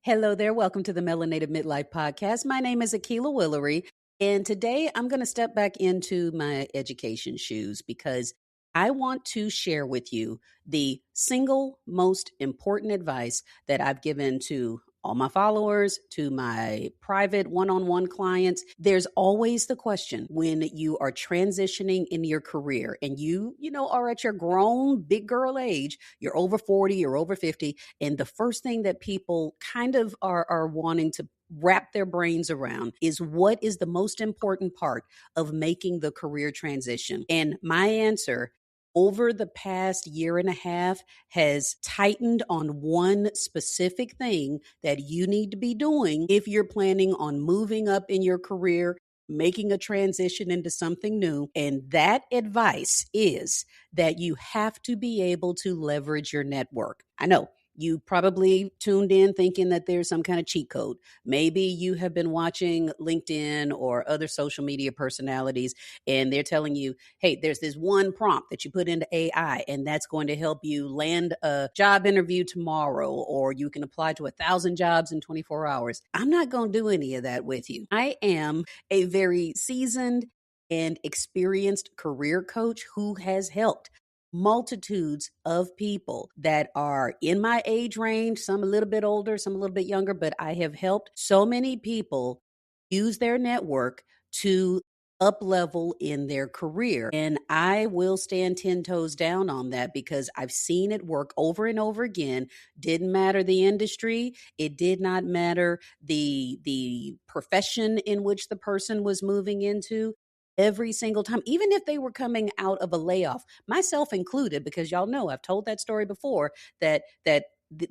Hello there. Welcome to the Melanated Midlife podcast. My name is Akilah Willery, and today I'm going to step back into my education shoes because I want to share with you the single most important advice that I've given to all my followers, to my private one-on-one clients. There's always the question when you are transitioning in your career and you are at your grown big girl age, you're over 40, you're over 50, and the first thing that people kind of are wanting to wrap their brains around is what is the most important part of making the career transition. And my answer over the past year and a half has tightened on one specific thing that you need to be doing if you're planning on moving up in your career, making a transition into something new. And that advice is that you have to be able to leverage your network. I know you probably tuned in thinking that there's some kind of cheat code. Maybe you have been watching LinkedIn or other social media personalities, and they're telling you, hey, there's this one prompt that you put into AI, and that's going to help you land a job interview tomorrow, or you can apply to 1,000 jobs in 24 hours. I'm not going to do any of that with you. I am a very seasoned and experienced career coach who has helped multitudes of people that are in my age range, some a little bit older, some a little bit younger, but I have helped so many people use their network to up level in their career. And I will stand 10 toes down on that because I've seen it work over and over again. Didn't matter the industry. It did not matter the profession in which the person was moving into. Every single time, even if they were coming out of a layoff, myself included, because y'all know I've told that story before, that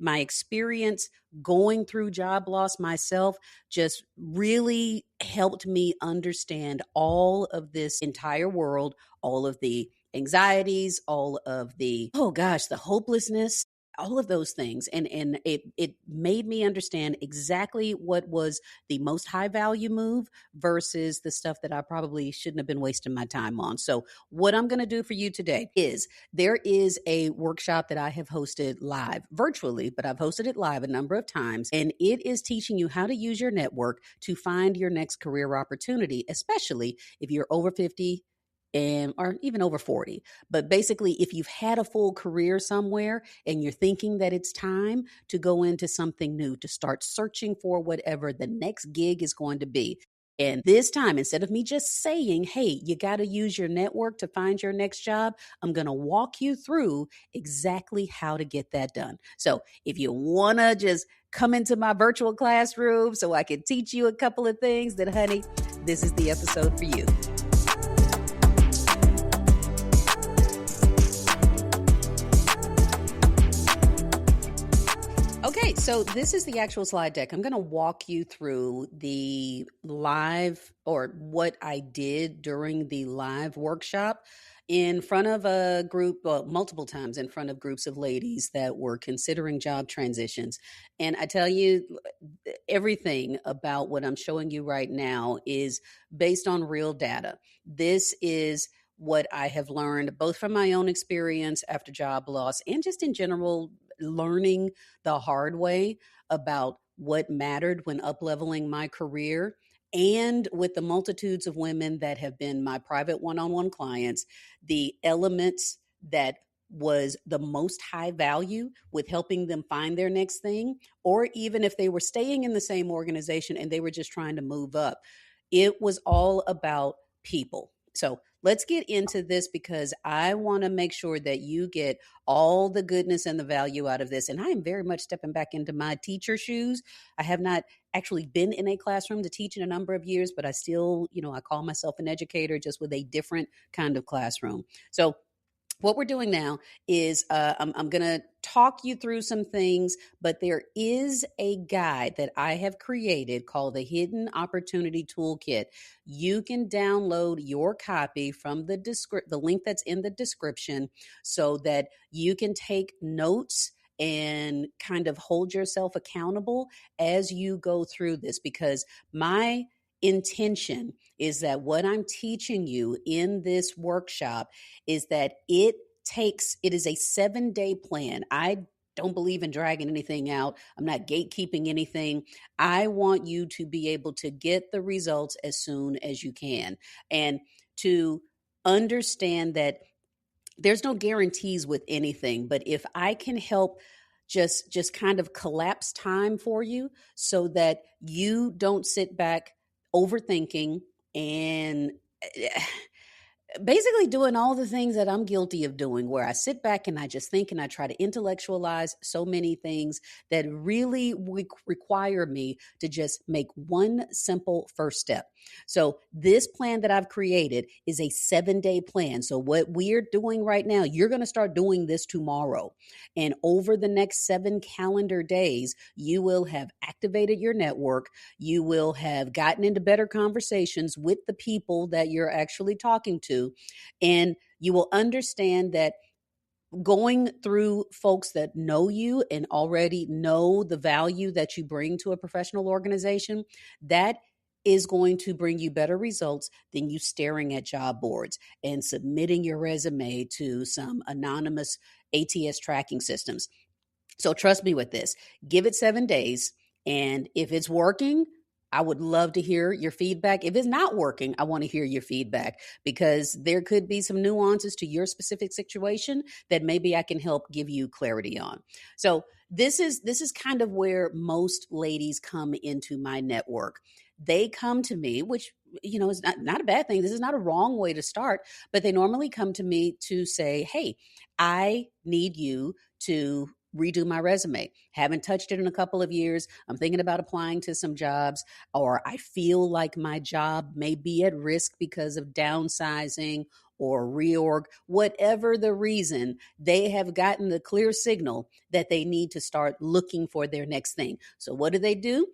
my experience going through job loss myself just really helped me understand all of this entire world, all of the anxieties, all of the, the hopelessness, all of those things. And it made me understand exactly what was the most high value move versus the stuff that I probably shouldn't have been wasting my time on. So what I'm going to do for you today is there is a workshop that I have hosted live virtually, but I've hosted it live a number of times, and it is teaching you how to use your network to find your next career opportunity, especially if you're over 50 or even over 40. But basically, if you've had a full career somewhere and you're thinking that it's time to go into something new, to start searching for whatever the next gig is going to be. And this time, instead of me just saying, hey, you got to use your network to find your next job, I'm going to walk you through exactly how to get that done. So if you want to just come into my virtual classroom so I can teach you a couple of things, then honey, this is the episode for you. Okay, so this is the actual slide deck. I'm going to walk you through the live, or what I did during the live workshop in front of a group, multiple times in front of groups of ladies that were considering job transitions. And I tell you, everything about what I'm showing you right now is based on real data. This is what I have learned both from my own experience after job loss and just in general learning the hard way about what mattered when up-leveling my career, and with the multitudes of women that have been my private one-on-one clients, the elements that was the most high value with helping them find their next thing, or even if they were staying in the same organization and they were just trying to move up. It was all about people. So let's get into this because I want to make sure that you get all the goodness and the value out of this. And I am very much stepping back into my teacher shoes. I have not actually been in a classroom to teach in a number of years, but I still, I call myself an educator just with a different kind of classroom. So what we're doing now is I'm going to talk you through some things, but there is a guide that I have created called the Hidden Opportunity Toolkit. You can download your copy from the link that's in the description so that you can take notes and kind of hold yourself accountable as you go through this, because my intention is that what I'm teaching you in this workshop is that it is a 7-day plan. I don't believe in dragging anything out. I'm not gatekeeping anything. I want you to be able to get the results as soon as you can, and to understand that there's no guarantees with anything, but if I can help just kind of collapse time for you so that you don't sit back overthinking and basically doing all the things that I'm guilty of doing, where I sit back and I just think and I try to intellectualize so many things that really require me to just make one simple first step. So this plan that I've created is a 7-day plan. So what we're doing right now, you're going to start doing this tomorrow. And over the next 7 calendar days, you will have activated your network. You will have gotten into better conversations with the people that you're actually talking to. And you will understand that going through folks that know you and already know the value that you bring to a professional organization, that is going to bring you better results than you staring at job boards and submitting your resume to some anonymous ATS tracking systems. So trust me with this. Give it 7 days. And if it's working, I would love to hear your feedback. If it's not working, I want to hear your feedback, because there could be some nuances to your specific situation that maybe I can help give you clarity on. So this is kind of where most ladies come into my network. They come to me, which is not a bad thing. This is not a wrong way to start, but they normally come to me to say, hey, I need you to redo my resume. Haven't touched it in a couple of years. I'm thinking about applying to some jobs, or I feel like my job may be at risk because of downsizing or reorg. Whatever the reason, they have gotten the clear signal that they need to start looking for their next thing. So what do?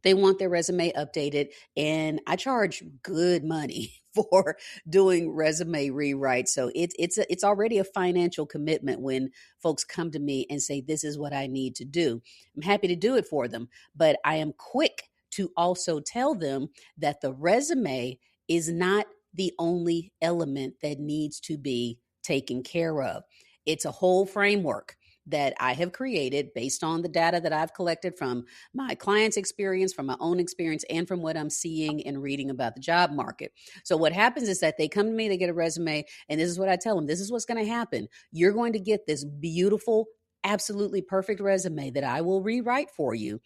They want their resume updated, and I charge good money for doing resume rewrites. So it's already a financial commitment when folks come to me and say, this is what I need to do. I'm happy to do it for them, but I am quick to also tell them that the resume is not the only element that needs to be taken care of. It's a whole framework that I have created based on the data that I've collected from my clients' experience, from my own experience, and from what I'm seeing and reading about the job market. So what happens is that they come to me, they get a resume, and this is what I tell them. This is what's going to happen. You're going to get this beautiful, absolutely perfect resume that I will rewrite for you,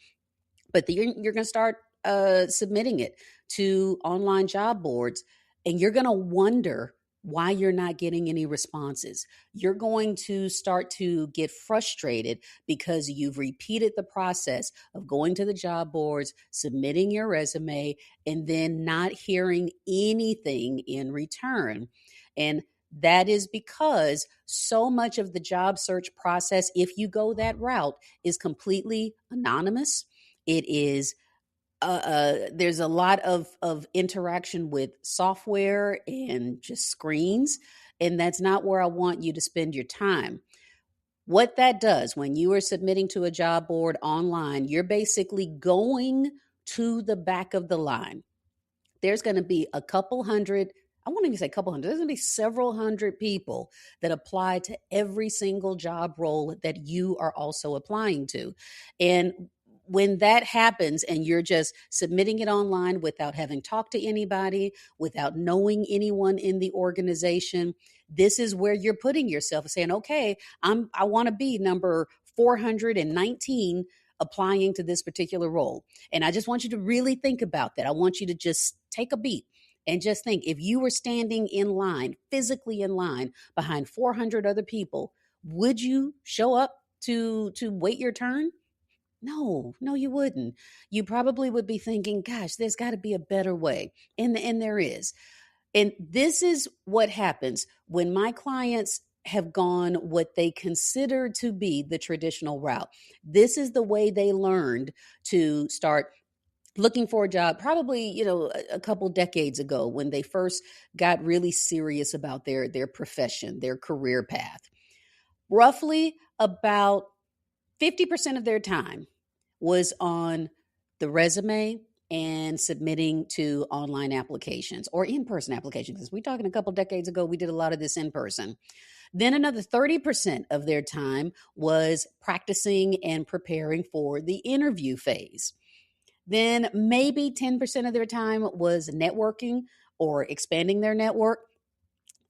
but you're going to start submitting it to online job boards, and you're going to wonder why you're not getting any responses. You're going to start to get frustrated because you've repeated the process of going to the job boards, submitting your resume, and then not hearing anything in return. And that is because so much of the job search process, if you go that route, is completely anonymous. It is there's a lot of interaction with software and just screens, and that's not where I want you to spend your time. What that does, when you are submitting to a job board online, you're basically going to the back of the line. There's going to be a couple hundred, I won't even say a couple hundred, there's going to be several hundred people that apply to every single job role that you are also applying to. And when that happens and you're just submitting it online without having talked to anybody, without knowing anyone in the organization, this is where you're putting yourself, saying, okay, I want to be number 419 applying to this particular role. And I just want you to really think about that. I want you to just take a beat and just think, if you were standing in line, physically in line behind 400 other people, would you show up to wait your turn? No, you wouldn't. You probably would be thinking, gosh, there's got to be a better way. And there is. And this is what happens when my clients have gone what they consider to be the traditional route. This is the way they learned to start looking for a job, probably, a couple decades ago, when they first got really serious about their profession, their career path. Roughly about 50% of their time was on the resume and submitting to online applications or in-person applications. Because we're talking a couple decades ago, we did a lot of this in person. Then another 30% of their time was practicing and preparing for the interview phase. Then maybe 10% of their time was networking or expanding their network.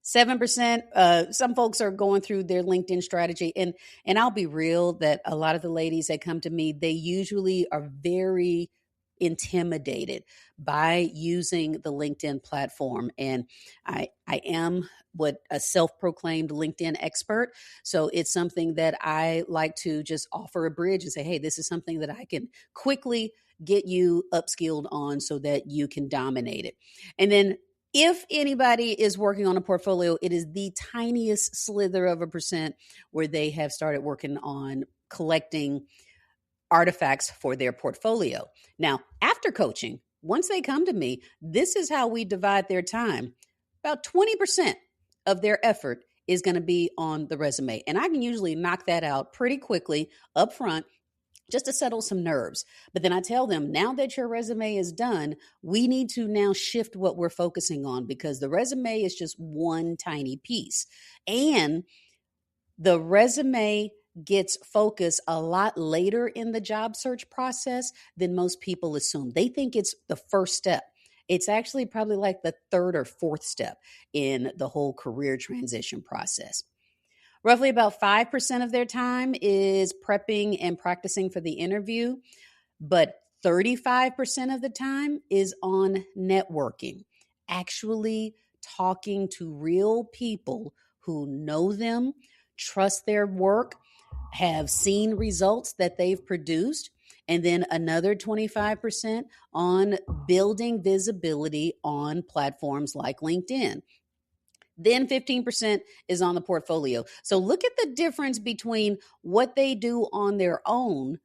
7%, some folks are going through their LinkedIn strategy. And I'll be real that a lot of the ladies that come to me, they usually are very intimidated by using the LinkedIn platform. And I am what a self-proclaimed LinkedIn expert. So it's something that I like to just offer a bridge and say, hey, this is something that I can quickly get you upskilled on so that you can dominate it. And then if anybody is working on a portfolio, it is the tiniest slither of a percent where they have started working on collecting artifacts for their portfolio. Now, after coaching, once they come to me, this is how we divide their time. About 20% of their effort is going to be on the resume. And I can usually knock that out pretty quickly up front just to settle some nerves. But then I tell them, now that your resume is done, we need to now shift what we're focusing on because the resume is just one tiny piece. And the resume gets focus a lot later in the job search process than most people assume. They think it's the first step. It's actually probably like the third or fourth step in the whole career transition process. Roughly about 5% of their time is prepping and practicing for the interview, but 35% of the time is on networking, actually talking to real people who know them, trust their work, have seen results that they've produced, and then another 25% on building visibility on platforms like LinkedIn. Then 15% is on the portfolio. So look at the difference between what they do on their own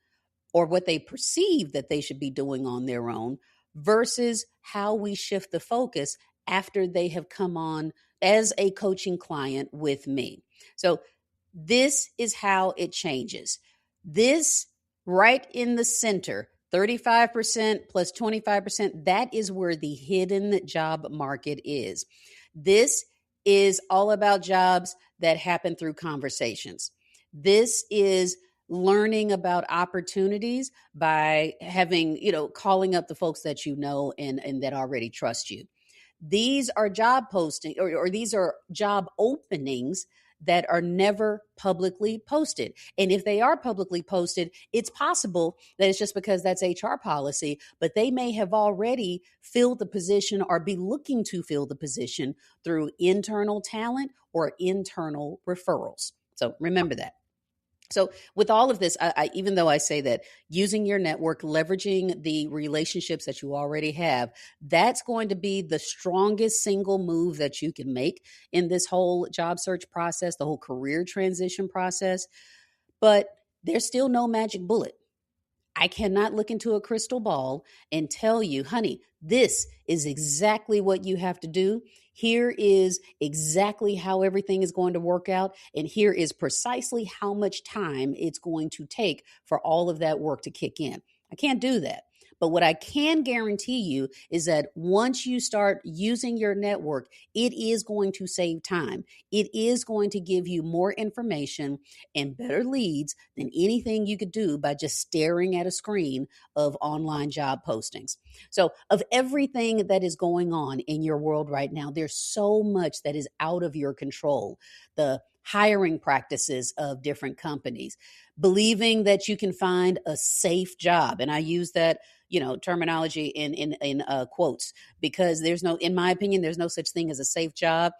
or what they perceive that they should be doing on their own versus how we shift the focus after they have come on as a coaching client with me. So this is how it changes. This right in the center, 35% plus 25%, that is where the hidden job market is. This is all about jobs that happen through conversations. This is learning about opportunities by having, calling up the folks that you know and that already trust you. These are job posting or these are job openings that are never publicly posted. And if they are publicly posted, it's possible that it's just because that's HR policy, but they may have already filled the position or be looking to fill the position through internal talent or internal referrals. So remember that. So with all of this, I even though I say that using your network, leveraging the relationships that you already have, that's going to be the strongest single move that you can make in this whole job search process, the whole career transition process. But there's still no magic bullet. I cannot look into a crystal ball and tell you, honey, this is exactly what you have to do. Here is exactly how everything is going to work out. And here is precisely how much time it's going to take for all of that work to kick in. I can't do that. But what I can guarantee you is that once you start using your network, it is going to save time. It is going to give you more information and better leads than anything you could do by just staring at a screen of online job postings. So of everything that is going on in your world right now, there's so much that is out of your control. The hiring practices of different companies, believing that you can find a safe job. And I use that terminology in quotes because in my opinion, there's no such thing as a safe job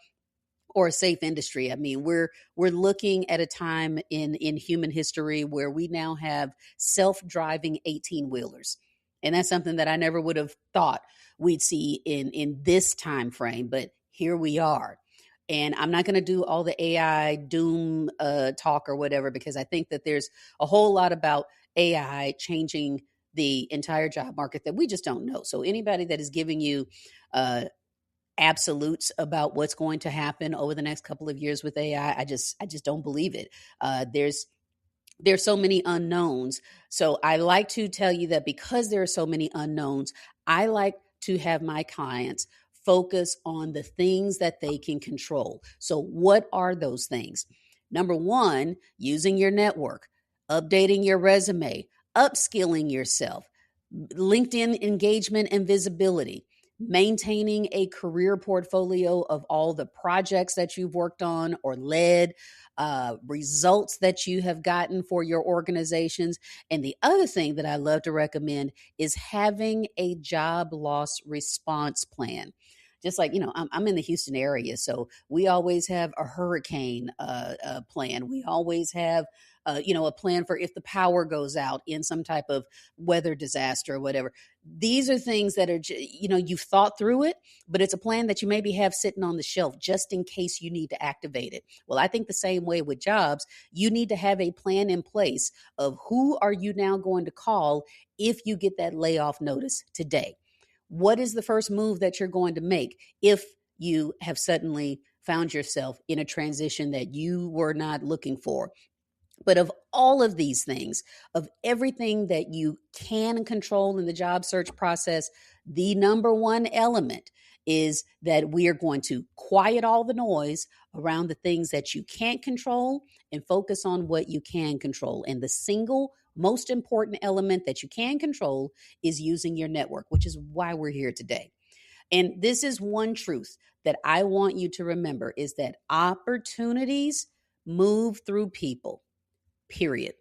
or a safe industry. I mean, we're looking at a time in human history where we now have self-driving 18-wheelers. And that's something that I never would have thought we'd see in this time frame, but here we are. And I'm not going to do all the AI doom talk or whatever, because I think that there's a whole lot about AI changing the entire job market that we just don't know. So anybody that is giving you absolutes about what's going to happen over the next couple of years with AI, I just don't believe it. There's there's so many unknowns. So I like to tell you that because there are so many unknowns, I like to have my clients focus on the things that they can control. So what are those things? Number one, using your network, updating your resume, upskilling yourself, LinkedIn engagement and visibility, maintaining a career portfolio of all the projects that you've worked on or led, results that you have gotten for your organizations. And the other thing that I love to recommend is having a job loss response plan. Just like, I'm in the Houston area, so we always have a hurricane plan. We always have, a plan for if the power goes out in some type of weather disaster or whatever. These are things that are, you've thought through it, but it's a plan that you maybe have sitting on the shelf just in case you need to activate it. Well, I think the same way with jobs, you need to have a plan in place of who are you now going to call if you get that layoff notice today. What is the first move that you're going to make if you have suddenly found yourself in a transition that you were not looking for? But of all of these things, of everything that you can control in the job search process, the number one element is that we are going to quiet all the noise around the things that you can't control and focus on what you can control. And the single most important element that you can control is using your network, which is why we're here today. And this is one truth that I want you to remember is that opportunities move through people. Period.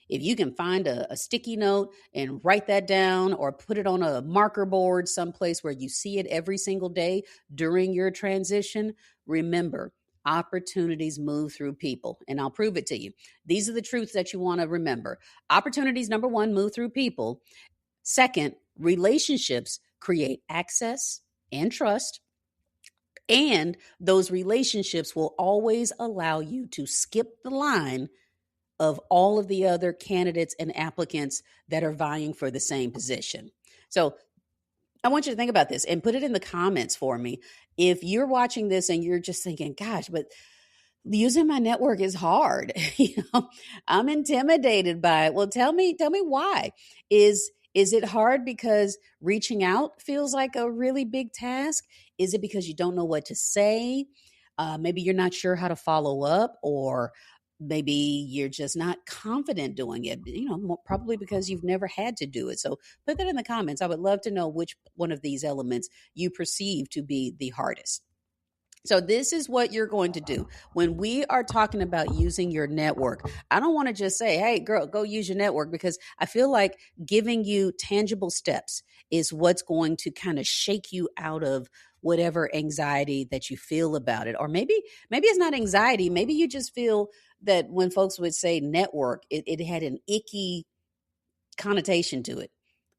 If you can find a sticky note and write that down or put it on a marker board someplace where you see it every single day during your transition, remember, opportunities move through people. And I'll prove it to you. These are the truths that you want to remember. Opportunities, number one, move through people. Second, relationships create access and trust. And those relationships will always allow you to skip the line of all of the other candidates and applicants that are vying for the same position. So I want you to think about this and put it in the comments for me. If you're watching this and you're just thinking, gosh, but using my network is hard. I'm intimidated by it. Well, tell me why. Is it hard because reaching out feels like a really big task? Is it because you don't know what to say? Maybe you're not sure how to follow up, or maybe you're just not confident doing it, probably because you've never had to do it. So put that in the comments. I would love to know which one of these elements you perceive to be the hardest. So this is what you're going to do. When we are talking about using your network, I don't want to just say, hey, girl, go use your network, because I feel like giving you tangible steps is what's going to kind of shake you out of whatever anxiety that you feel about it. Or maybe it's not anxiety. Maybe you just feel that when folks would say network, it had an icky connotation to it.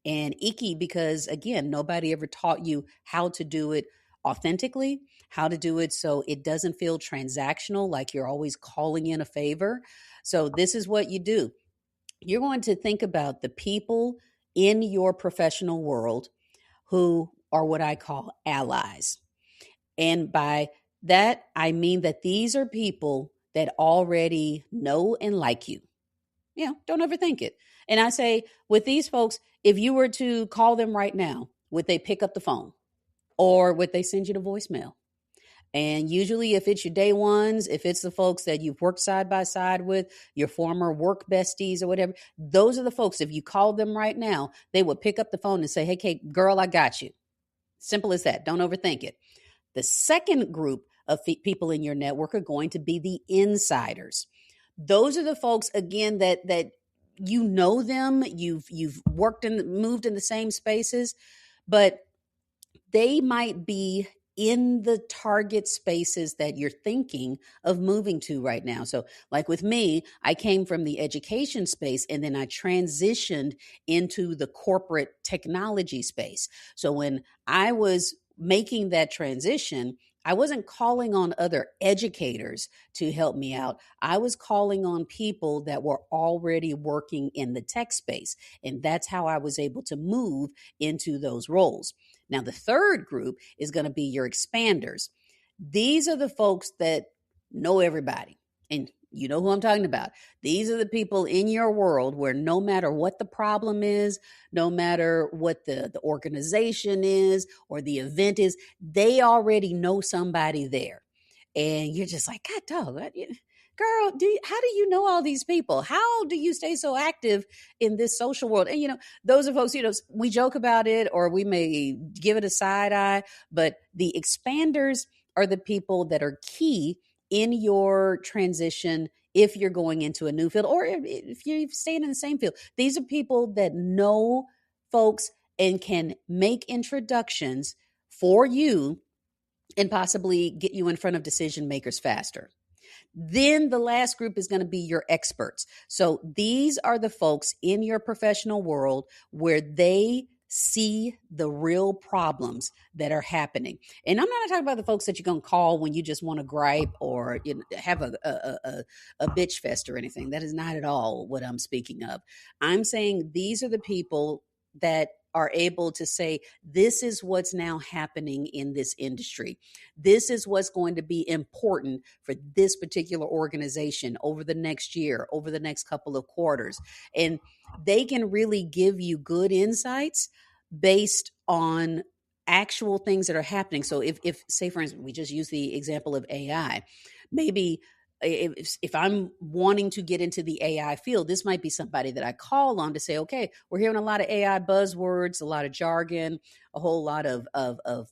And icky because, again, nobody ever taught you how to do it authentically, how to do it so it doesn't feel transactional, like you're always calling in a favor. So this is what you do. You're going to think about the people in your professional world who are what I call allies. And by that, I mean that these are people that already know and like you. Don't overthink it. And I say, with these folks, if you were to call them right now, would they pick up the phone, or would they send you the voicemail? And usually if it's your day ones, if it's the folks that you've worked side by side with, your former work besties or whatever, those are the folks, if you call them right now, they would pick up the phone and say, hey, Kate, girl, I got you. Simple as that. Don't overthink it. The second group of people in your network are going to be the insiders. Those are the folks, again, that you know them, you've worked and moved in the same spaces, but they might be in the target spaces that you're thinking of moving to right now. So like with me, I came from the education space and then I transitioned into the corporate technology space. So when I was making that transition, I wasn't calling on other educators to help me out. I was calling on people that were already working in the tech space. And that's how I was able to move into those roles. Now, the third group is going to be your expanders. These are the folks that know everybody. And You know who I'm talking about. These are the people in your world where no matter what the problem is, no matter what the organization is or the event is, they already know somebody there. And you're just like, God dog, girl, how do you know all these people? How do you stay so active in this social world? And, those are folks, we joke about it or we may give it a side eye, but the expanders are the people that are key in your transition if you're going into a new field or if you're staying in the same field. These are people that know folks and can make introductions for you and possibly get you in front of decision makers faster. Then the last group is going to be your experts. So these are the folks in your professional world where they see the real problems that are happening. And I'm not talking about the folks that you're going to call when you just want to gripe or have a bitch fest or anything. That is not at all what I'm speaking of. I'm saying these are the people that are able to say, this is what's now happening in this industry. This is what's going to be important for this particular organization over the next year, over the next couple of quarters. And they can really give you good insights based on actual things that are happening. So if say, for instance, we just use the example of AI, maybe if I'm wanting to get into the AI field, this might be somebody that I call on to say, okay, we're hearing a lot of AI buzzwords, a lot of jargon, a whole lot of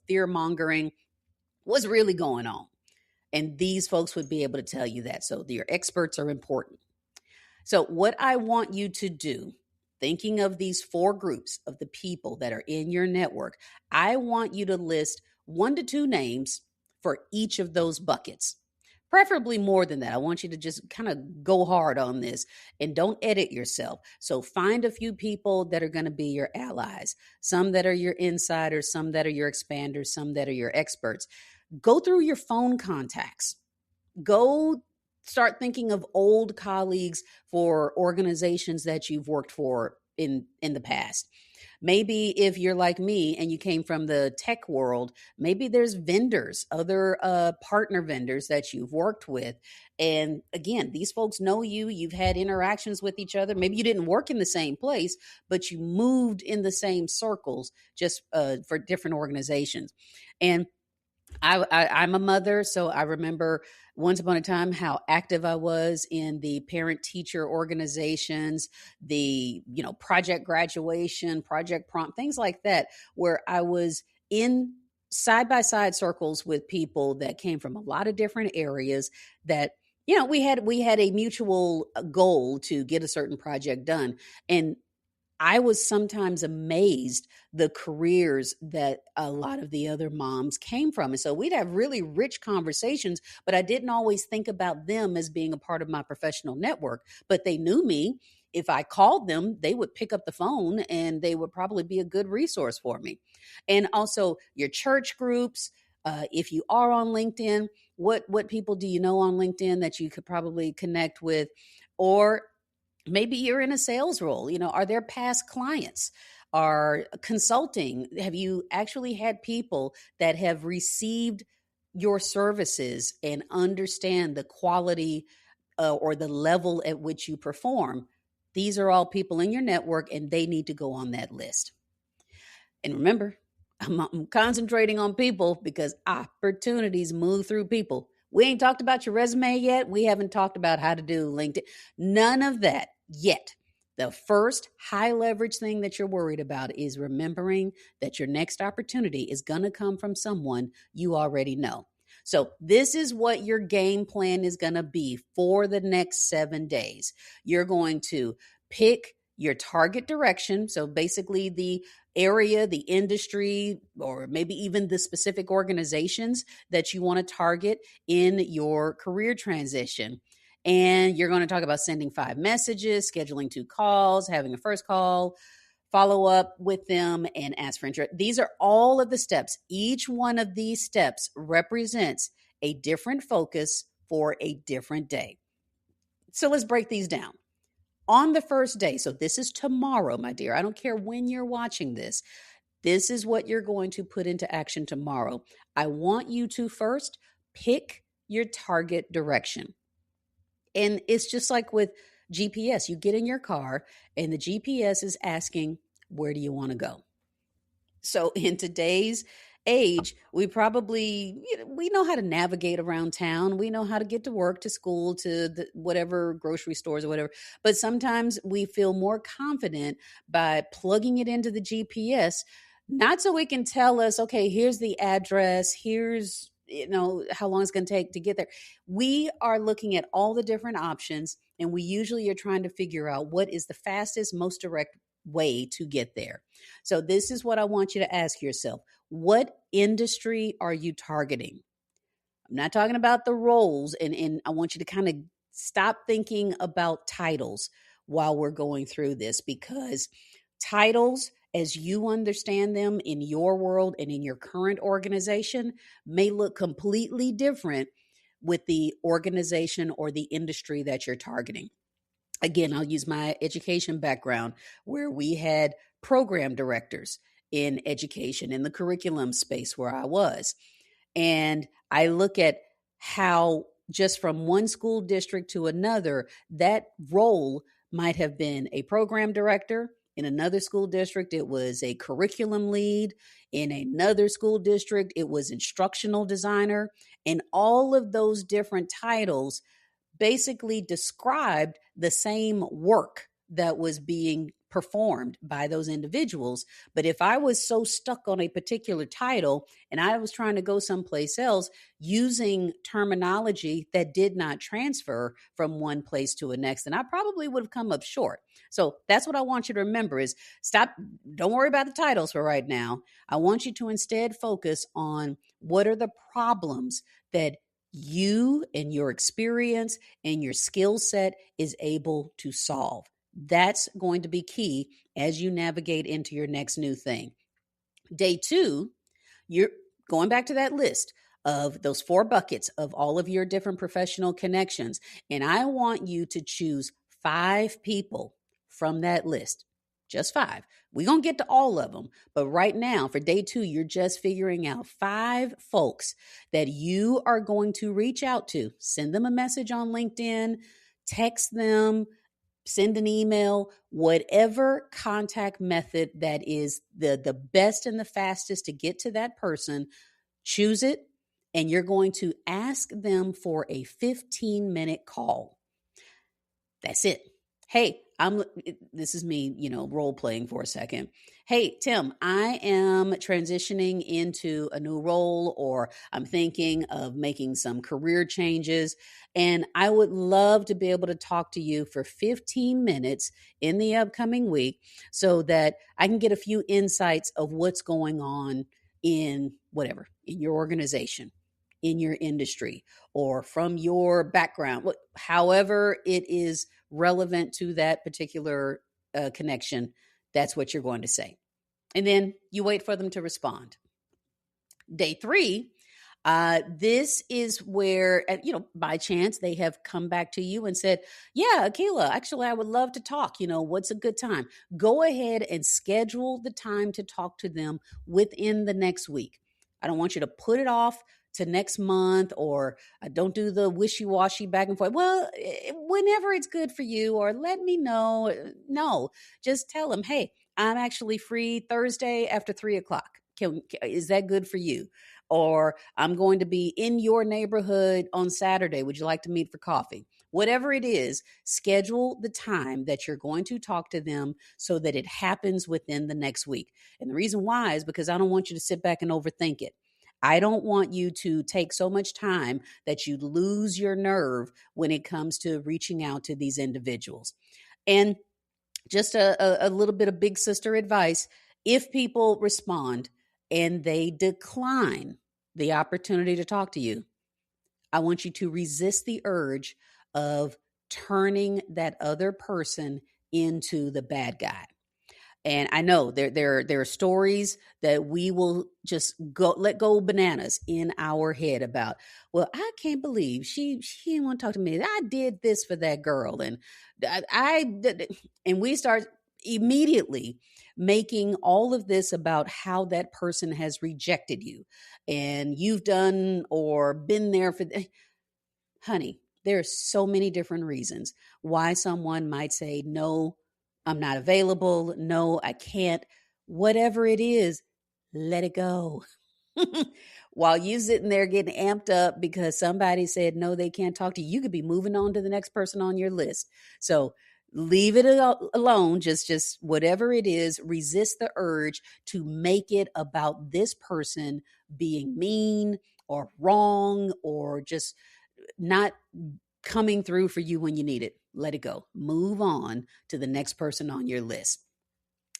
fear mongering. What's really going on? And these folks would be able to tell you that. So your experts are important. So what I want you to do, thinking of these 4 groups of the people that are in your network, I want you to list 1 to 2 names for each of those buckets. Preferably more than that. I want you to just kind of go hard on this and don't edit yourself. So find a few people that are going to be your allies, some that are your insiders, some that are your expanders, some that are your experts. Go through your phone contacts. Go start thinking of old colleagues for organizations that you've worked for in the past. Maybe if you're like me and you came from the tech world, maybe there's vendors, other partner vendors that you've worked with. And again, these folks know you, you've had interactions with each other. Maybe you didn't work in the same place, but you moved in the same circles just for different organizations. And I'm a mother, so I remember once upon a time how active I was in the parent teacher organizations, the project graduation, project prompt, things like that, where I was in side by side circles with people that came from a lot of different areas that we had a mutual goal to get a certain project done. And I was sometimes amazed the careers that a lot of the other moms came from. And so we'd have really rich conversations, but I didn't always think about them as being a part of my professional network. But they knew me. If I called them, they would pick up the phone and they would probably be a good resource for me. And also your church groups. If you are on LinkedIn, what people do you know on LinkedIn that you could probably connect with? Or maybe you're in a sales role. Are there past clients? Are consulting? Have you actually had people that have received your services and understand the quality or the level at which you perform? These are all people in your network and they need to go on that list. And remember, I'm concentrating on people because opportunities move through people. We ain't talked about your resume yet. We haven't talked about how to do LinkedIn. None of that yet. The first high leverage thing that you're worried about is remembering that your next opportunity is going to come from someone you already know. So this is what your game plan is going to be for the next 7 days. You're going to pick your target direction. So basically the area, the industry, or maybe even the specific organizations that you want to target in your career transition. And you're going to talk about sending 5 messages, scheduling 2 calls, having a first call, follow up with them, and ask for interest. These are all of the steps. Each one of these steps represents a different focus for a different day. So let's break these down. On the first day, so this is tomorrow, my dear. I don't care when you're watching this. This is what you're going to put into action tomorrow. I want you to first pick your target direction. And it's just like with GPS. You get in your car and the GPS is asking, where do you want to go? So in today's age, we probably, we know how to navigate around town. We know how to get to work, to school, to whatever grocery stores or whatever. But sometimes we feel more confident by plugging it into the GPS, not so it can tell us, okay, here's the address, here's, how long it's going to take to get there. We are looking at all the different options, and we usually are trying to figure out what is the fastest, most direct way to get there. So this is what I want you to ask yourself. What industry are you targeting? I'm not talking about the roles, and I want you to kind of stop thinking about titles while we're going through this, because titles, as you understand them in your world and in your current organization, may look completely different with the organization or the industry that you're targeting. Again, I'll use my education background, where we had program directors in education in the curriculum space where I was. And I look at how just from one school district to another, that role might have been a program director. In another school district, it was a curriculum lead. In another school district, it was instructional designer. And all of those different titles basically described the same work that was being performed by those individuals. But if I was so stuck on a particular title and I was trying to go someplace else using terminology that did not transfer from one place to a next, then I probably would have come up short. So that's what I want you to remember is don't worry about the titles for right now. I want you to instead focus on what are the problems that you and your experience and your skill set is able to solve. That's going to be key as you navigate into your next new thing. Day 2, you're going back to that list of those 4 buckets of all of your different professional connections. And I want you to choose 5 people from that list. Just 5. We're going to get to all of them. But right now, for day 2, you're just figuring out 5 folks that you are going to reach out to. Send them a message on LinkedIn, text them, send an email, whatever contact method that is the best and the fastest to get to that person, choose it. And you're going to ask them for a 15-minute call. That's it. Hey, this is me, role playing for a second. Hey, Tim, I am transitioning into a new role, or I'm thinking of making some career changes, and I would love to be able to talk to you for 15 minutes in the upcoming week so that I can get a few insights of what's going on in your organization, in your industry, or from your background, however it is relevant to that particular connection. That's what you're going to say. And then you wait for them to respond. Day 3, this is where, by chance they have come back to you and said, yeah, Akilah, actually, I would love to talk. What's a good time? Go ahead and schedule the time to talk to them within the next week. I don't want you to put it off to next month, or don't do the wishy-washy back and forth. Well, whenever it's good for you, or let me know. No, just tell them, hey, I'm actually free Thursday after 3:00. Is that good for you? Or I'm going to be in your neighborhood on Saturday. Would you like to meet for coffee? Whatever it is, schedule the time that you're going to talk to them so that it happens within the next week. And the reason why is because I don't want you to sit back and overthink it. I don't want you to take so much time that you lose your nerve when it comes to reaching out to these individuals. And just a little bit of big sister advice: if people respond and they decline the opportunity to talk to you, I want you to resist the urge of turning that other person into the bad guy. And I know there are stories that we will just let go bananas in our head about, well, I can't believe she didn't want to talk to me. I did this for that girl. And and we start immediately making all of this about how that person has rejected you and you've done or been there for, honey, There's so many different reasons why someone might say, no, I'm not available. No, I can't. Whatever it is, let it go. While you sitting there getting amped up because somebody said no, they can't talk to you, you could be moving on to the next person on your list. So leave it alone. Just whatever it is, resist the urge to make it about this person being mean or wrong or just not coming through for you when you need it. Let it go. Move on to the next person on your list.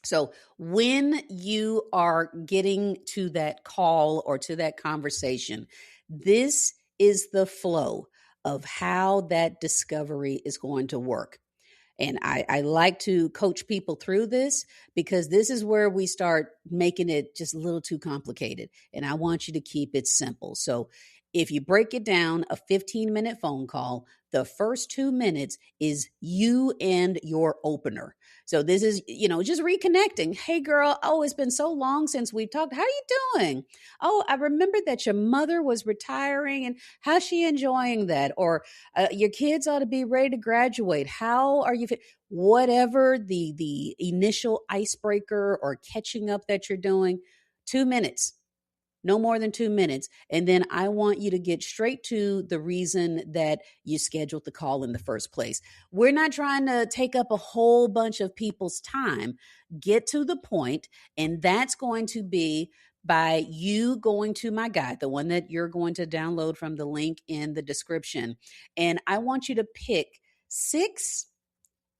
So when you are getting to that call or to that conversation, this is the flow of how that discovery is going to work. And I like to coach people through this because this is where we start making it just a little too complicated. And I want you to keep it simple. So if you break it down, a 15-minute phone call, the first 2 minutes is you and your opener. So this is, just reconnecting. Hey, girl, oh, it's been so long since we've talked. How are you doing? Oh, I remembered that your mother was retiring and how's she enjoying that? Or your kids ought to be ready to graduate. How are you? Whatever the initial icebreaker or catching up that you're doing, 2 minutes. No more than 2 minutes. And then I want you to get straight to the reason that you scheduled the call in the first place. We're not trying to take up a whole bunch of people's time. Get to the point, and that's going to be by you going to my guide, the one that you're going to download from the link in the description. And I want you to pick 6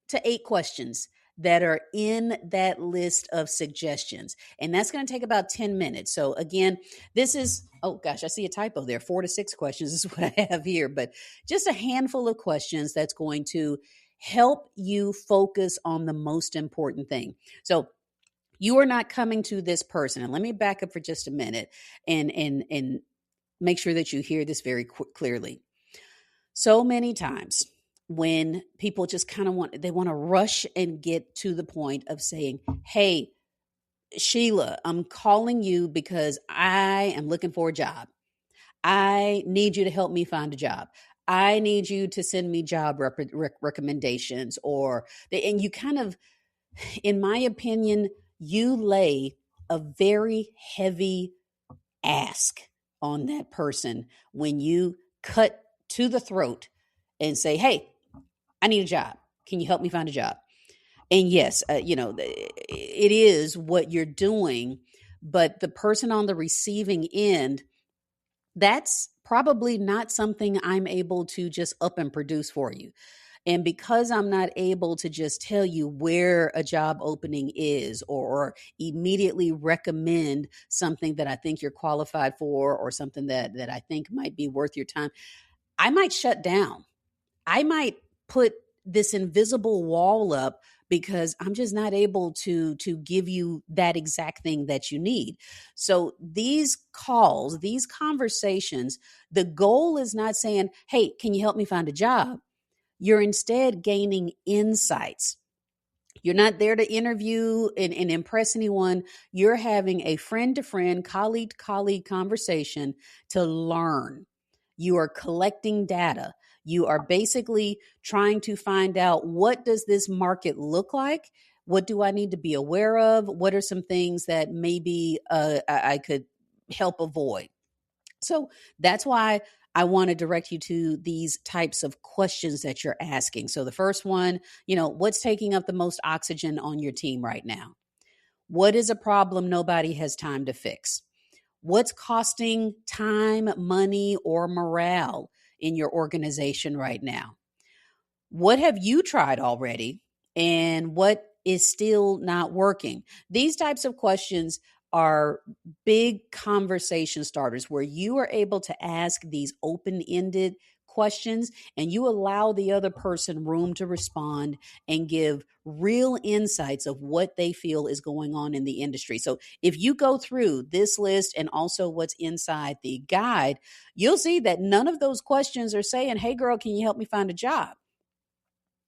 to 8 questions that are in that list of suggestions. And that's going to take about 10 minutes. So again, this is, oh gosh, I see a typo there. 4 to 6 questions is what I have here, but just a handful of questions that's going to help you focus on the most important thing. So you are not coming to this person. And let me back up for just a minute and make sure that you hear this very clearly. So many times when people just kind of want to rush and get to the point of saying, hey, Sheila, I'm calling you because I am looking for a job. I need you to help me find a job. I need you to send me job recommendations and you kind of, in my opinion, you lay a very heavy ask on that person when you cut to the throat and say, hey, I need a job. Can you help me find a job? And yes, it is what you're doing, but the person on the receiving end, that's probably not something I'm able to just up and produce for you. And because I'm not able to just tell you where a job opening is or immediately recommend something that I think you're qualified for or something that I think might be worth your time, I might shut down. I might put this invisible wall up because I'm just not able to give you that exact thing that you need. So these calls, these conversations, the goal is not saying, hey, can you help me find a job? You're instead gaining insights. You're not there to interview and impress anyone. You're having a friend-to-friend, colleague-to-colleague conversation to learn. You are collecting data. You are basically trying to find out, what does this market look like? What do I need to be aware of? What are some things that maybe I could help avoid? So that's why I want to direct you to these types of questions that you're asking. So the first one, what's taking up the most oxygen on your team right now? What is a problem nobody has time to fix? What's costing time, money, or morale in your organization right now? What have you tried already? And what is still not working? These types of questions are big conversation starters where you are able to ask these open-ended questions and you allow the other person room to respond and give real insights of what they feel is going on in the industry. So if you go through this list and also what's inside the guide, you'll see that none of those questions are saying, hey girl, can you help me find a job?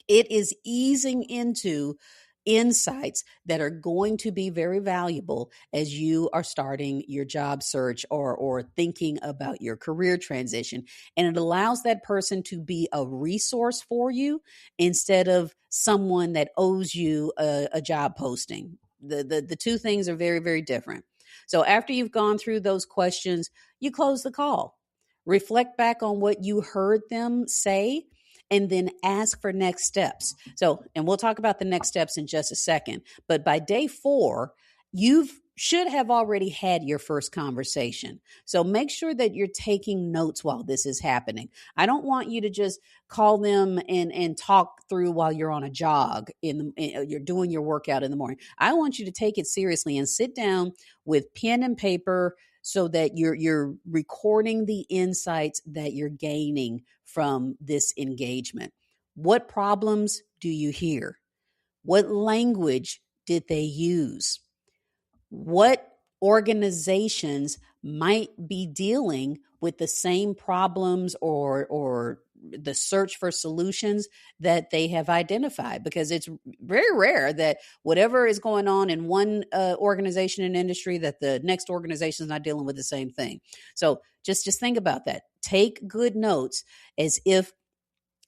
It is easing into insights that are going to be very valuable as you are starting your job search or thinking about your career transition. And it allows that person to be a resource for you instead of someone that owes you a job posting. The two things are very, very different. So after you've gone through those questions, you close the call. Reflect back on what you heard them say and then ask for next steps. So, and we'll talk about the next steps in just a second. But by day 4, you should have already had your first conversation. So make sure that you're taking notes while this is happening. I don't want you to just call them and talk through while you're on a jog you're doing your workout in the morning. I want you to take it seriously and sit down with pen and paper so that you're recording the insights that you're gaining from this engagement. What problems do you hear? What language did they use? What organizations might be dealing with the same problems or the search for solutions that they have identified? Because it's very rare that whatever is going on in one organization and industry, that the next organization is not dealing with the same thing. So just think about that. Take good notes as if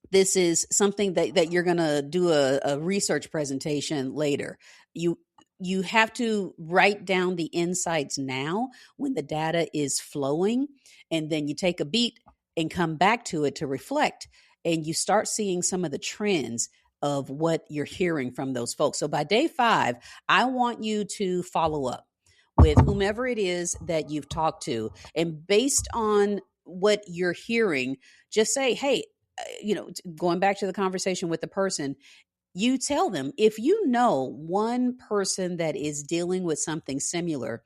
this is something that you're going to do a research presentation later. You have to write down the insights now when the data is flowing, and then you take a beat and come back to it to reflect, and you start seeing some of the trends of what you're hearing from those folks. So by day 5, I want you to follow up with whomever it is that you've talked to, and based on what you're hearing, just say, hey, going back to the conversation with the person, you tell them, if you know one person that is dealing with something similar,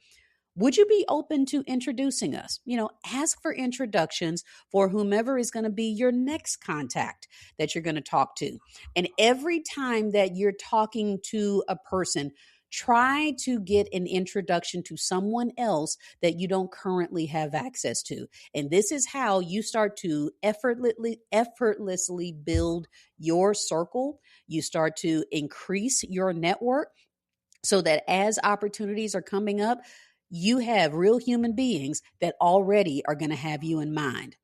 would you be open to introducing us? Ask for introductions for whomever is going to be your next contact that you're going to talk to. And every time that you're talking to a person, try to get an introduction to someone else that you don't currently have access to. And this is how you start to effortlessly build your circle. You start to increase your network so that as opportunities are coming up, you have real human beings that already are going to have you in mind.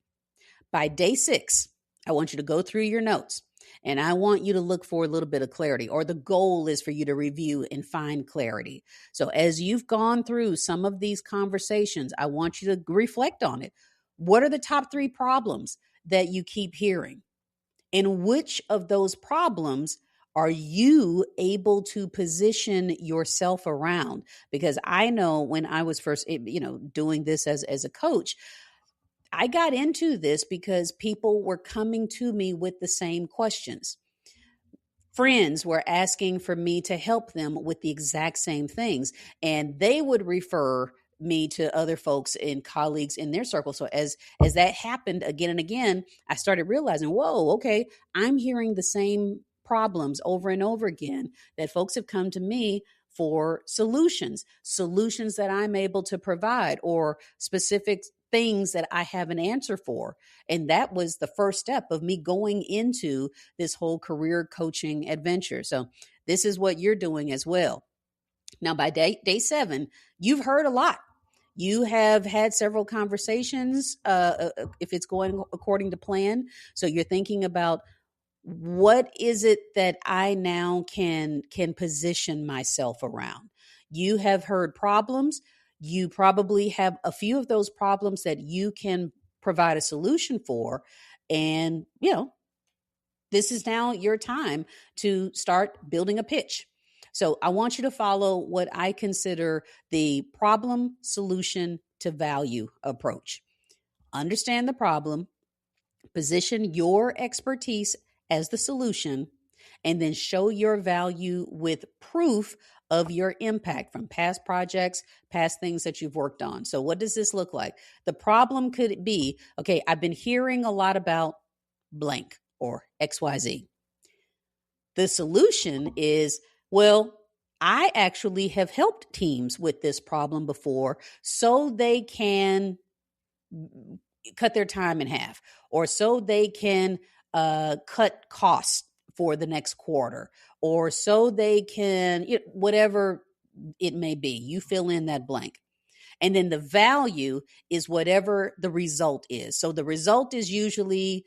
By day 6, I want you to go through your notes. And I want you to look for a little bit of clarity, or the goal is for you to review and find clarity. So as you've gone through some of these conversations, I want you to reflect on it. What are the top 3 problems that you keep hearing? And which of those problems are you able to position yourself around? Because I know when I was first, doing this as a coach, I got into this because people were coming to me with the same questions. Friends were asking for me to help them with the exact same things, and they would refer me to other folks and colleagues in their circle. So as that happened again and again, I started realizing, whoa, okay, I'm hearing the same problems over and over again, that folks have come to me for solutions that I'm able to provide, or specific things that I have an answer for. And that was the first step of me going into this whole career coaching adventure. So this is what you're doing as well. Now, by day 7, you've heard a lot. You have had several conversations, if it's going according to plan. So you're thinking about, what is it that I now can position myself around? You have heard problems. You probably have a few of those problems that you can provide a solution for. And, this is now your time to start building a pitch. So I want you to follow what I consider the problem, solution to value approach. Understand the problem, position your expertise as the solution, and then show your value with proof of your impact from past projects, past things that you've worked on. So what does this look like? The problem could be, okay, I've been hearing a lot about blank or XYZ. The solution is, well, I actually have helped teams with this problem before, so they can cut their time in half, or so they can cut costs for the next quarter, or so they can, whatever it may be, you fill in that blank. And then the value is whatever the result is. So the result is usually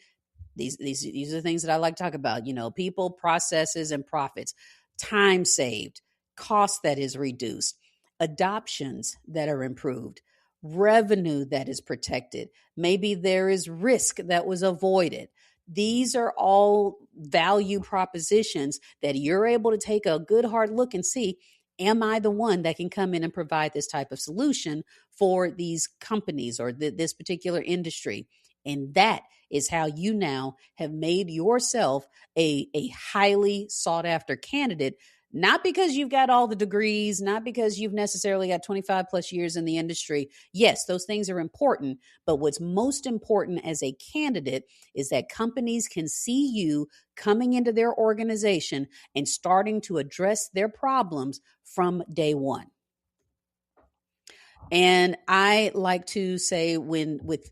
these are things that I like to talk about, people, processes, and profits, time saved, cost that is reduced, adoptions that are improved, revenue that is protected. Maybe there is risk that was avoided. These are all value propositions that you're able to take a good hard look and see, am I the one that can come in and provide this type of solution for these companies or this particular industry? And that is how you now have made yourself a highly sought after candidate, not because you've got all the degrees, not because you've necessarily got 25 plus years in the industry. Yes, those things are important, but what's most important as a candidate is that companies can see you coming into their organization and starting to address their problems from day one. And I like to say with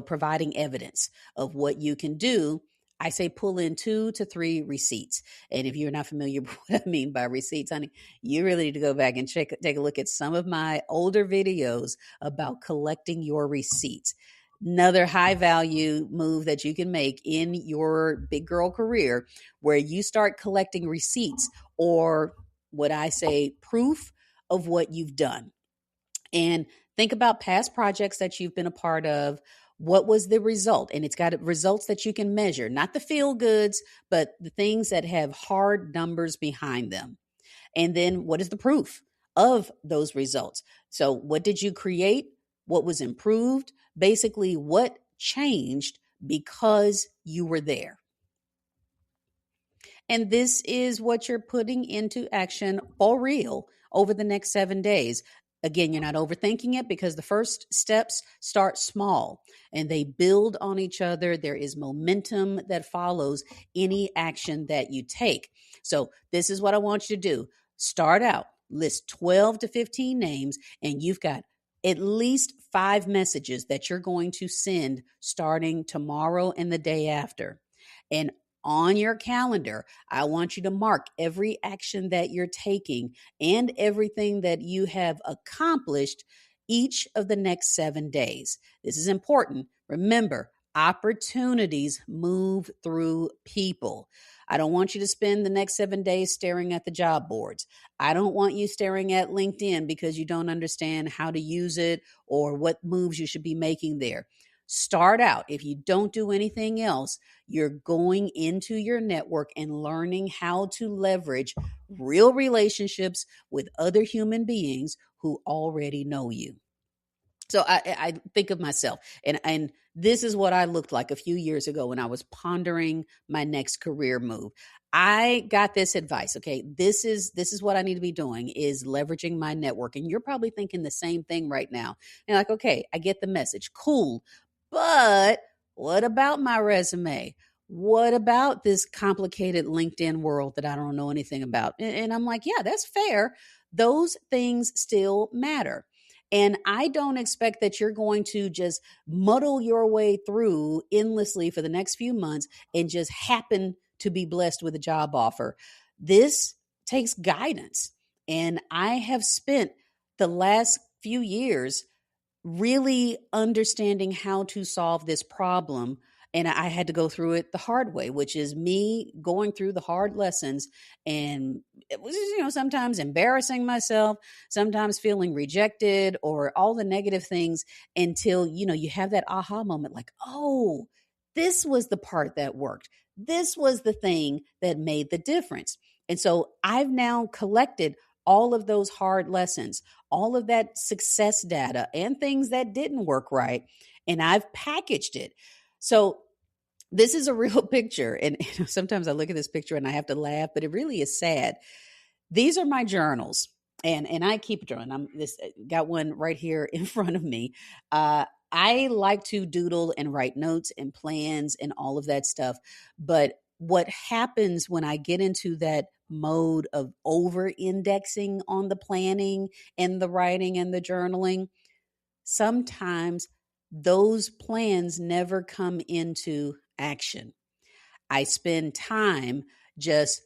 providing evidence of what you can do, I say pull in 2 to 3 receipts. And if you're not familiar with what I mean by receipts, honey, you really need to go back and take a look at some of my older videos about collecting your receipts. Another high value move that you can make in your big girl career, where you start collecting receipts, or what I say, proof of what you've done. And think about past projects that you've been a part of. What was the result? And it's got results that you can measure, not the feel goods, but the things that have hard numbers behind them. And then what is the proof of those results? So what did you create? What was improved? Basically, what changed because you were there? And this is what you're putting into action for real over the next 7 days. Again, you're not overthinking it, because the first steps start small and they build on each other. There is momentum that follows any action that you take. So this is what I want you to do. Start out, list 12 to 15 names, and you've got at least 5 messages that you're going to send starting tomorrow and the day after. And on your calendar, I want you to mark every action that you're taking and everything that you have accomplished each of the next 7 days. This is important. Remember, opportunities move through people. I don't want you to spend the next 7 days staring at the job boards. I don't want you staring at LinkedIn because you don't understand how to use it or what moves you should be making there. Start out. If you don't do anything else, you're going into your network and learning how to leverage real relationships with other human beings who already know you. So I think of myself, and this is what I looked like a few years ago when I was pondering my next career move. I got this advice. Okay, this is what I need to be doing, is leveraging my network. And you're probably thinking the same thing right now. And like, okay, I get the message. Cool. But what about my resume? What about this complicated LinkedIn world that I don't know anything about? And I'm like, yeah, that's fair. Those things still matter. And I don't expect that you're going to just muddle your way through endlessly for the next few months and just happen to be blessed with a job offer. This takes guidance. And I have spent the last few years really understanding how to solve this problem. And I had to go through it the hard way, which is me going through the hard lessons. And it was, sometimes embarrassing myself, sometimes feeling rejected, or all the negative things, until, you have that aha moment, like, oh, this was the part that worked. This was the thing that made the difference. And so I've now collected all of those hard lessons, all of that success data and things that didn't work right, and I've packaged it. So this is a real picture. And sometimes I look at this picture and I have to laugh, but it really is sad. These are my journals. And I keep a journal. I'm got one right here in front of me. I like to doodle and write notes and plans and all of that stuff. But what happens when I get into that mode of over indexing on the planning and the writing and the journaling, sometimes those plans never come into action. I spend time just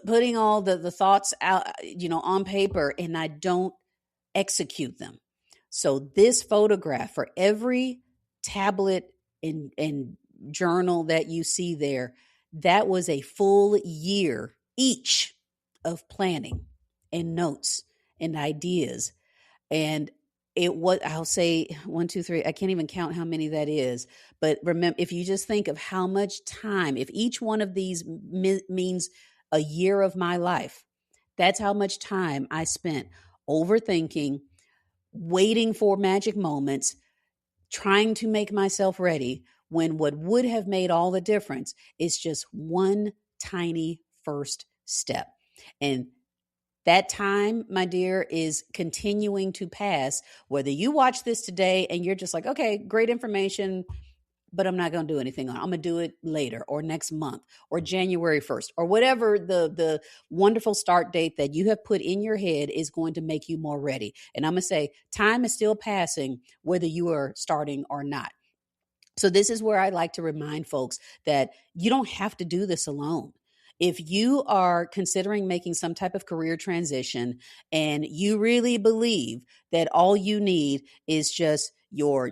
putting all the thoughts out, on paper, and I don't execute them. So this photograph, for every tablet and journal that you see there, that was a full year each of planning and notes and ideas. And I'll say 1, 2, 3, I can't even count how many that is. But remember, if you just think of how much time, if each one of these means a year of my life, that's how much time I spent overthinking, waiting for magic moments, trying to make myself ready, when what would have made all the difference is just one tiny first step. And that time, my dear, is continuing to pass. Whether you watch this today and you're just like, okay, great information, but I'm not going to do anything on it. I'm going to do it later or next month or January 1st or whatever the wonderful start date that you have put in your head is going to make you more ready. And I'm going to say time is still passing whether you are starting or not. So this is where I like to remind folks that you don't have to do this alone. If you are considering making some type of career transition and you really believe that all you need is just your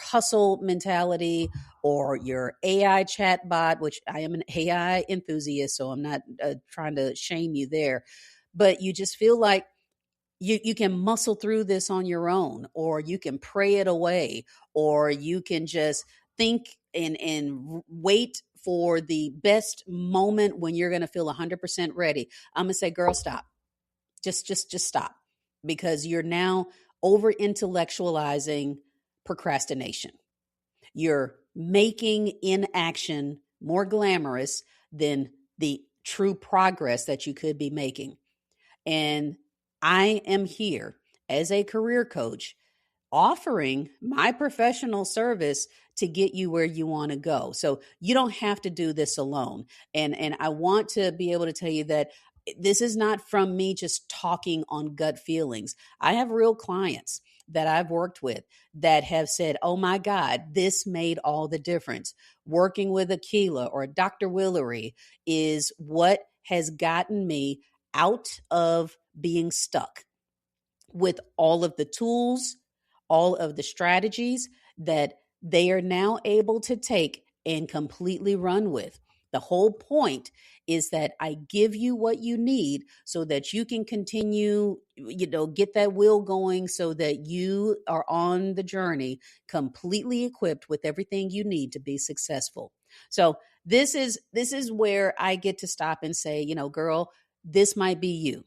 hustle mentality or your AI chatbot, which I am an AI enthusiast, so I'm not trying to shame you there, but you just feel like you can muscle through this on your own, or you can pray it away, or you can just think and wait for the best moment when you're going to feel 100% ready. I'm going to say, girl, stop. Just stop, because you're now over intellectualizing procrastination. You're making inaction more glamorous than the true progress that you could be making. And I am here as a career coach, offering my professional service to get you where you want to go. So you don't have to do this alone. And I want to be able to tell you that this is not from me just talking on gut feelings. I have real clients that I've worked with that have said, oh my God, this made all the difference. Working with Akilah or Dr. Willery is what has gotten me out of being stuck, with all of the tools, all of the strategies that they are now able to take and completely run with. The whole point is that I give you what you need so that you can continue, get that wheel going so that you are on the journey completely equipped with everything you need to be successful. So this is where I get to stop and say, girl, this might be you.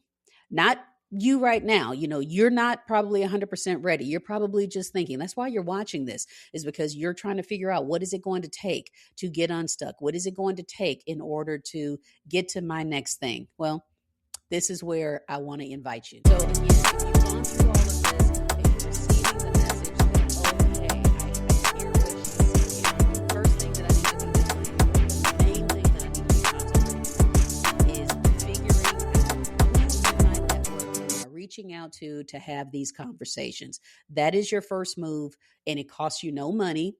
Not you right now. You're not probably 100% ready. You're probably just thinking. That's why you're watching this, is because you're trying to figure out, what is it going to take to get unstuck? What is it going to take in order to get to my next thing? Well, this is where I want to invite you. So again, if you've gone through all of this and you're receiving the message that, okay, I hear what the first thing that I need to do this week, the main thing that I need to be concentrating is figuring out who my network am I reaching out to have these conversations. That is your first move, and it costs you no money.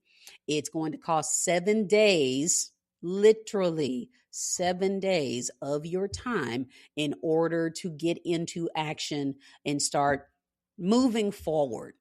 It's going to cost 7 days, literally 7 days of your time, in order to get into action and start moving forward.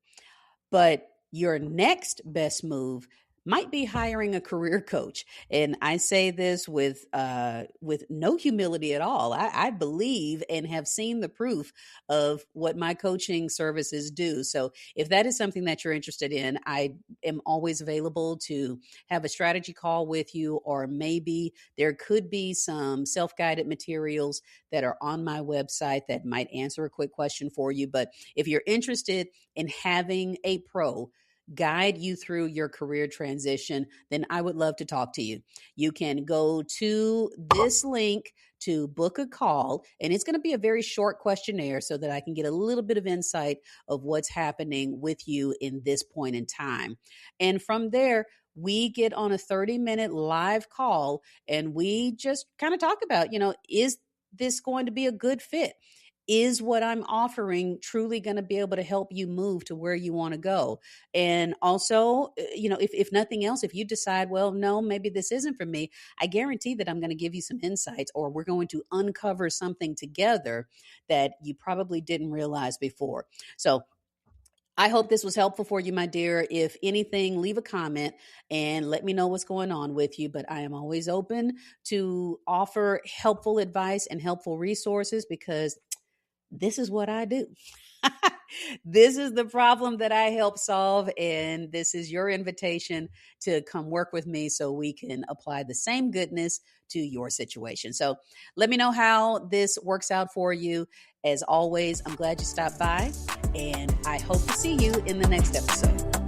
But your next best move might be hiring a career coach. And I say this with no humility at all. I believe and have seen the proof of what my coaching services do. So if that is something that you're interested in, I am always available to have a strategy call with you, or maybe there could be some self-guided materials that are on my website that might answer a quick question for you. But if you're interested in having a pro guide you through your career transition, then I would love to talk to you. You can go to this link to book a call, and it's going to be a very short questionnaire so that I can get a little bit of insight of what's happening with you in this point in time. And from there, we get on a 30-minute live call and we just kind of talk about, is this going to be a good fit? is what I'm offering truly going to be able to help you move to where you want to go? And also, if nothing else, if you decide, well, no, maybe this isn't for me, I guarantee that I'm going to give you some insights, or we're going to uncover something together that you probably didn't realize before. So I hope this was helpful for you, my dear. If anything, leave a comment and let me know what's going on with you. But I am always open to offer helpful advice and helpful resources, because this is what I do. This is the problem that I help solve. And this is your invitation to come work with me so we can apply the same goodness to your situation. So let me know how this works out for you. As always, I'm glad you stopped by, and I hope to see you in the next episode.